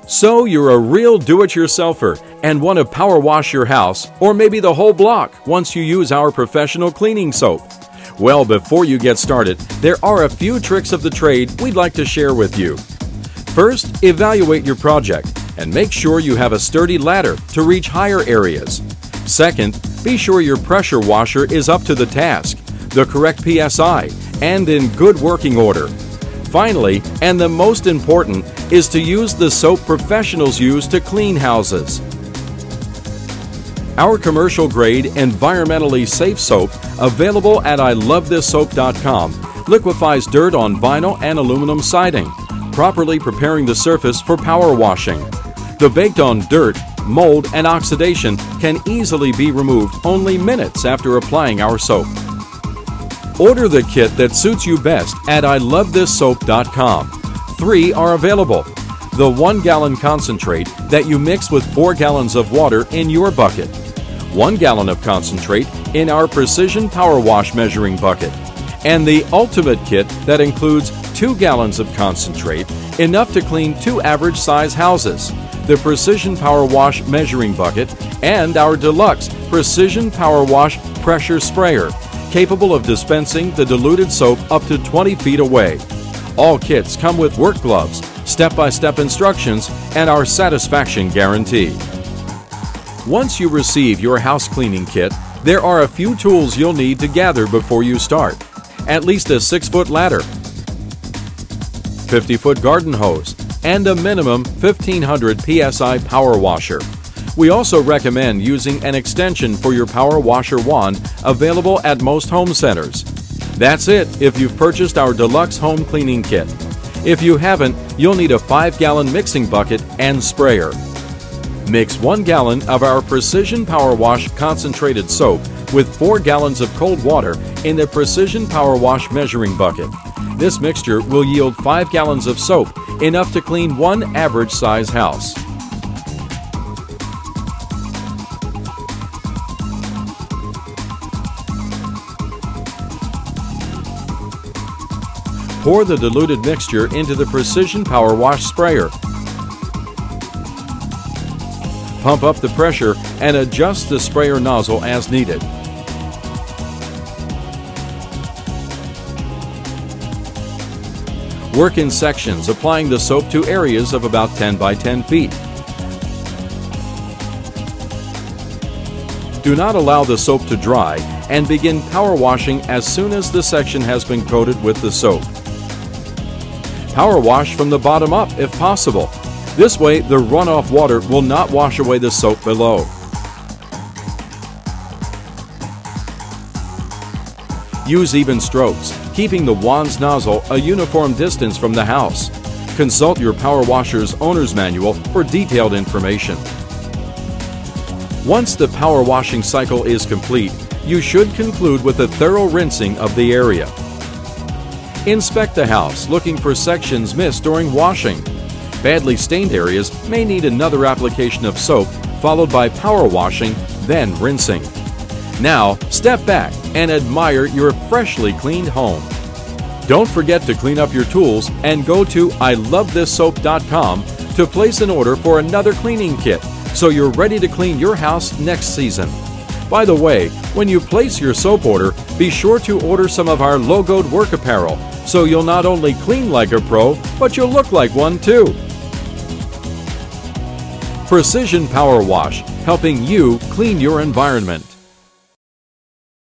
So you're a real do-it-yourselfer and want to power wash your house or maybe the whole block once you use our professional cleaning soap. Well, before you get started, there are a few tricks of the trade we'd like to share with you. First, evaluate your project and make sure you have a sturdy ladder to reach higher areas. Second, be sure your pressure washer is up to the task, the correct PSI, and in good working order. Finally, and the most important, is to use the soap professionals use to clean houses. Our commercial-grade, environmentally safe soap, available at ilovethissoap.com, liquefies dirt on vinyl and aluminum siding, properly preparing the surface for power washing. The baked-on dirt, mold, and oxidation can easily be removed only minutes after applying our soap. Order the kit that suits you best at ilovethissoap.com. 3 are available. The 1-gallon concentrate that you mix with 4 gallons of water in your bucket. 1 gallon of concentrate in our Precision Power Wash measuring bucket. And the Ultimate Kit that includes 2 gallons of concentrate, enough to clean 2 average-size houses. The Precision Power Wash measuring bucket, and our Deluxe Precision Power Wash pressure sprayer, capable of dispensing the diluted soap up to 20 feet away. All kits come with work gloves, step-by-step instructions, and our satisfaction guarantee. Once you receive your house cleaning kit, there are a few tools you'll need to gather before you start. At least a 6-foot ladder, 50-foot garden hose, and a minimum 1500 psi power washer. We also recommend using an extension for your power washer wand, available at most home centers. That's it if you've purchased our Deluxe Home Cleaning Kit. If you haven't, you'll need a 5-gallon mixing bucket and sprayer. Mix 1 gallon of our Precision Power Wash concentrated soap with 4 gallons of cold water in the Precision Power Wash measuring bucket. This mixture will yield 5 gallons of soap, enough to clean 1 average-size house. Pour the diluted mixture into the Precision Power Wash sprayer. Pump up the pressure and adjust the sprayer nozzle as needed. Work in sections, applying the soap to areas of about 10 by 10 feet. Do not allow the soap to dry and begin power washing as soon as the section has been coated with the soap. Power wash from the bottom up if possible. This way, the runoff water will not wash away the soap below. Use even strokes, keeping the wand's nozzle a uniform distance from the house. Consult your power washer's owner's manual for detailed information. Once the power washing cycle is complete, you should conclude with a thorough rinsing of the area. Inspect the house, looking for sections missed during washing. Badly stained areas may need another application of soap, followed by power washing, then rinsing. Now, step back and admire your freshly cleaned home. Don't forget to clean up your tools and go to ilovethissoap.com to place an order for another cleaning kit, so you're ready to clean your house next season. By the way, when you place your soap order, be sure to order some of our logoed work apparel, so you'll not only clean like a pro, but you'll look like one too. Precision Power Wash, helping you clean your environment.